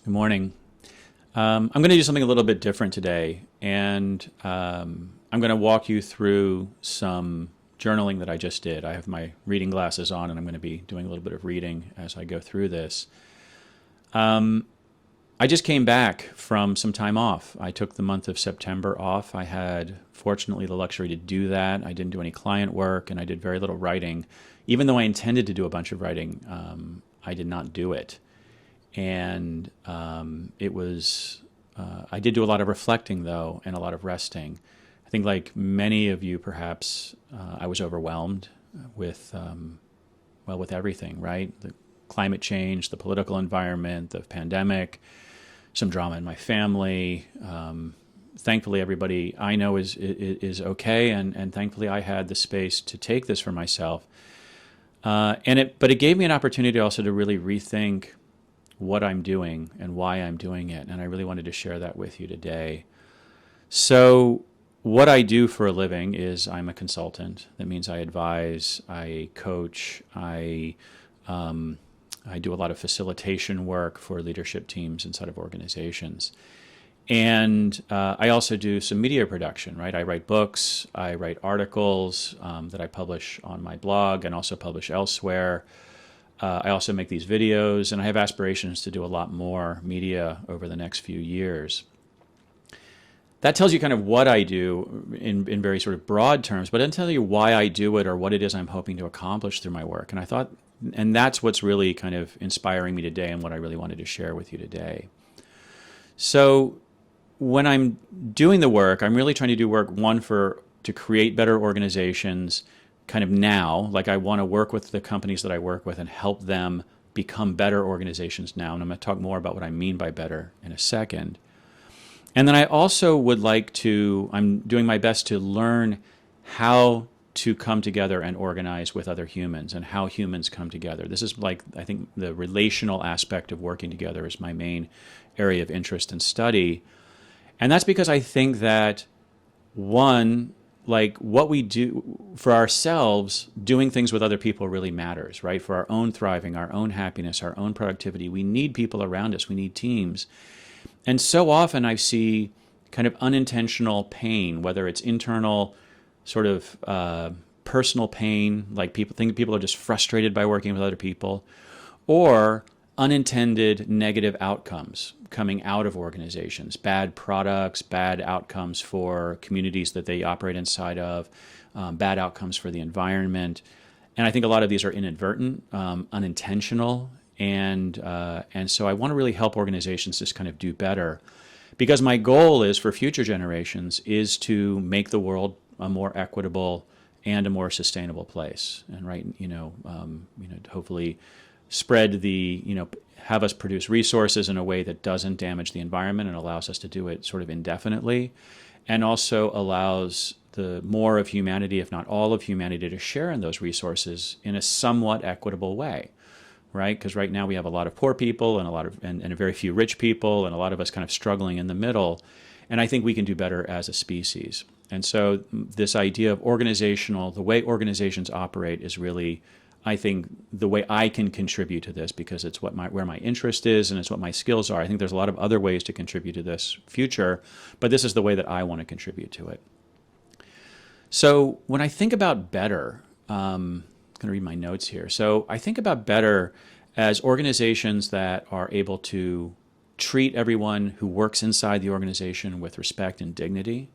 Good morning. I'm going to do something a little bit different today, and I'm going to walk you through some journaling that I just did. I have my reading glasses on, and I'm going to be doing a little bit of reading as I go through this. I just came back from some time off. I took the month of September off. I had, fortunately, the luxury to do that. I didn't do any client work, and I did very little writing. Even though I intended to do a bunch of writing, I did not do it. And it was, I did do a lot of reflecting though, and a lot of resting. I think, like many of you, perhaps, I was overwhelmed with, well, with everything, right? The climate change, the political environment, the pandemic, some drama in my family. Thankfully, everybody I know is okay, and thankfully, I had the space to take this for myself. But it gave me an opportunity also to really rethink what I'm doing and why I'm doing it. And I really wanted to share that with you today. So what I do for a living is I'm a consultant. That means I advise, I coach, I do a lot of facilitation work for leadership teams inside of organizations. And I also do some media production, right? I write books, I write articles that I publish on my blog and also publish elsewhere. I also make these videos, and I have aspirations to do a lot more media over the next few years. That tells you kind of what I do in very sort of broad terms, but it doesn't tell you why I do it or what it is I'm hoping to accomplish through my work. And I thought, and that's what's really kind of inspiring me today and what I really wanted to share with you today. So when I'm doing the work, I'm really trying to do work, one, to create better organizations kind of now. Like, I want to work with the companies that I work with and help them become better organizations now. And I'm going to talk more about what I mean by better in a second. And then I also would like to, I'm doing my best to learn how to come together and organize with other humans and how humans come together. This is, like, I think the relational aspect of working together is my main area of interest and study. And that's because I think that, one, like, what we do for ourselves, doing things with other people really matters, right? For our own thriving, our own happiness, our own productivity, we need people around us. We need teams. And so often I see kind of unintentional pain, whether it's internal sort of personal pain, like people are just frustrated by working with other people, or unintended negative outcomes coming out of organizations, bad products, bad outcomes for communities that they operate inside of, bad outcomes for the environment. And I think a lot of these are inadvertent, unintentional, and so I want to really help organizations just kind of do better, because my goal is for future generations is to make the world a more equitable and a more sustainable place, and hopefully spread have us produce resources in a way that doesn't damage the environment and allows us to do it sort of indefinitely, and also allows the more of humanity, if not all of humanity, to share in those resources in a somewhat equitable way, right? Because right now we have a lot of poor people and a very few rich people, and a lot of us kind of struggling in the middle. And I think we can do better as a species. And so this idea of the way organizations operate is really, I think, the way I can contribute to this, because it's where my interest is and it's what my skills are. I think there's a lot of other ways to contribute to this future, but this is the way that I want to contribute to it. So when I think about better, I'm going to read my notes here. So I think about better as organizations that are able to treat everyone who works inside the organization with respect and dignity.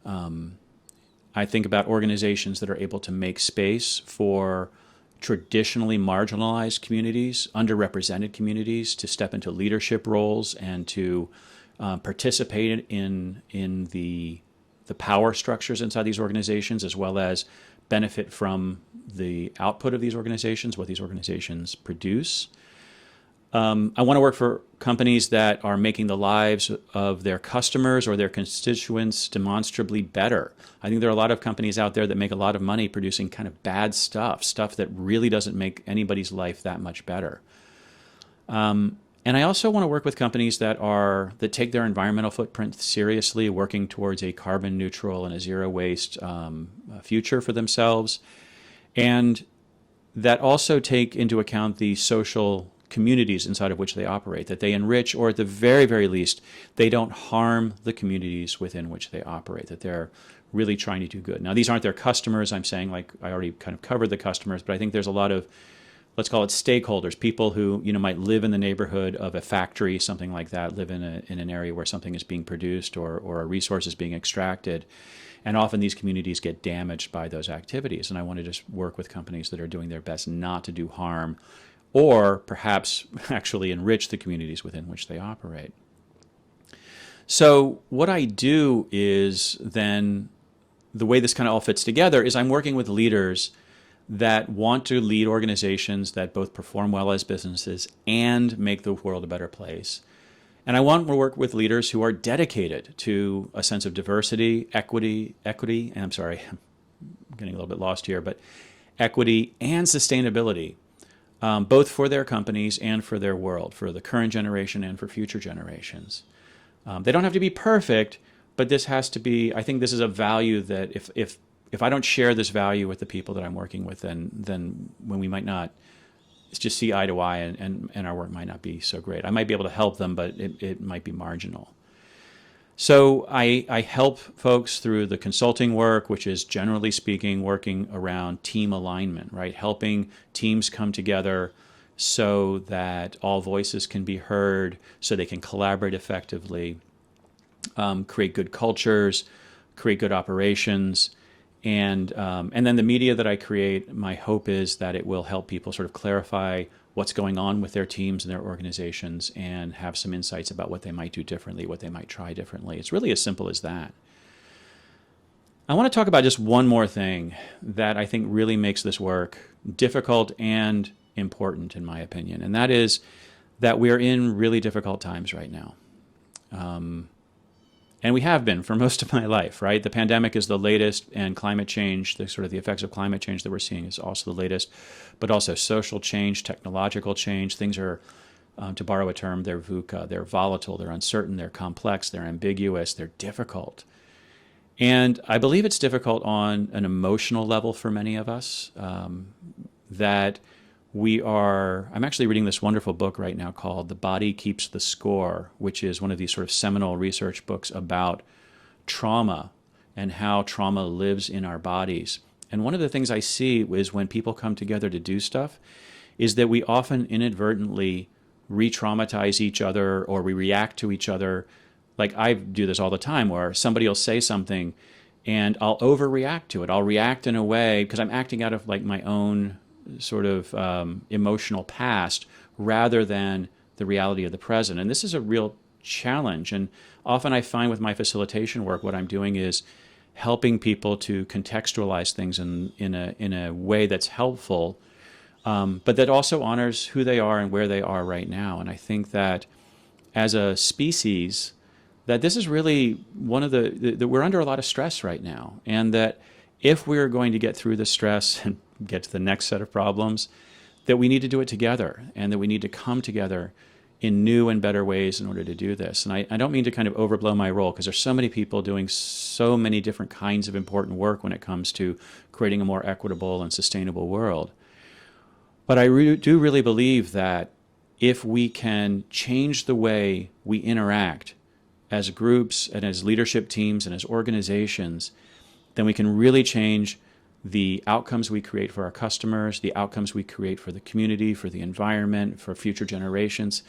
I think about organizations that are able to make space for traditionally marginalized communities, underrepresented communities, to step into leadership roles and to participate in the power structures inside these organizations, as well as benefit from the output of these organizations, what these organizations produce. I want to work for companies that are making the lives of their customers or their constituents demonstrably better. I think there are a lot of companies out there that make a lot of money producing kind of bad stuff that really doesn't make anybody's life that much better. And I also want to work with companies that take their environmental footprint seriously, working towards a carbon neutral and a zero waste future for themselves, and that also take into account the social communities inside of which they operate, that they enrich, or at the very, very least, they don't harm the communities within which they operate, that they're really trying to do good. Now, these aren't their customers. I'm saying, like, I already kind of covered the customers, but I think there's a lot of, let's call it stakeholders, people who, might live in the neighborhood of a factory, something like that, live in an area where something is being produced or a resource is being extracted. And often these communities get damaged by those activities. And I want to just work with companies that are doing their best not to do harm, or perhaps actually enrich the communities within which they operate. So what I do is then, the way this kind of all fits together is I'm working with leaders that want to lead organizations that both perform well as businesses and make the world a better place. And I want to work with leaders who are dedicated to a sense of diversity, equity, and I'm sorry, I'm getting a little bit lost here, but equity and sustainability, both for their companies and for their world, for the current generation and for future generations. They don't have to be perfect, but this has to be, I think this is a value that if I don't share this value with the people that I'm working with, then when we might not just see eye to eye, and our work might not be so great. I might be able to help them, but it might be marginal. So I help folks through the consulting work, which is generally speaking working around team alignment, right? Helping teams come together so that all voices can be heard, so they can collaborate effectively, create good cultures, create good operations. And then the media that I create, my hope is that it will help people sort of clarify what's going on with their teams and their organizations and have some insights about what they might do differently, what they might try differently. It's really as simple as that. I want to talk about just one more thing that I think really makes this work difficult and important, in my opinion, and that is that we're in really difficult times right now. And we have been for most of my life, right? The pandemic is the latest, and climate change, the effects of climate change that we're seeing is also the latest, but also social change, technological change. Things are, to borrow a term, they're VUCA, they're volatile, they're uncertain, they're complex, they're ambiguous, they're difficult. And I believe it's difficult on an emotional level for many of us, that I'm actually reading this wonderful book right now called The Body Keeps the Score, which is one of these sort of seminal research books about trauma and how trauma lives in our bodies. And one of the things I see is when people come together to do stuff is that we often inadvertently re-traumatize each other, or we react to each other. Like, I do this all the time where somebody will say something and I'll overreact to it. I'll react in a way because I'm acting out of like my own sort of emotional past rather than the reality of the present. And this is a real challenge. And often I find with my facilitation work, what I'm doing is helping people to contextualize things in a way that's helpful, but that also honors who they are and where they are right now. And I think that as a species, that this is really one of that we're under a lot of stress right now. And that if we're going to get through the stress and get to the next set of problems, that we need to do it together, and that we need to come together in new and better ways in order to do this. And I don't mean to kind of overblow my role, because there's so many people doing so many different kinds of important work when it comes to creating a more equitable and sustainable world. But I do really believe that if we can change the way we interact as groups and as leadership teams and as organizations, then we can really change the outcomes we create for our customers, the outcomes we create for the community, for the environment, for future generations,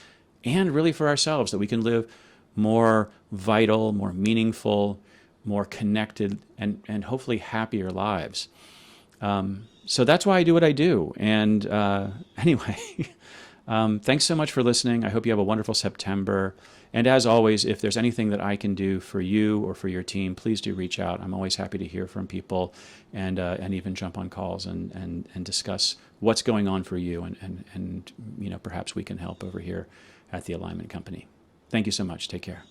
and really for ourselves, that we can live more vital, more meaningful, more connected, and hopefully happier lives. So that's why I do what I do. And anyway, thanks so much for listening. I hope you have a wonderful September. And as always, if there's anything that I can do for you or for your team, please do reach out. I'm always happy to hear from people and even jump on calls and discuss what's going on for you. And perhaps we can help over here at the Alignment Company. Thank you so much. Take care.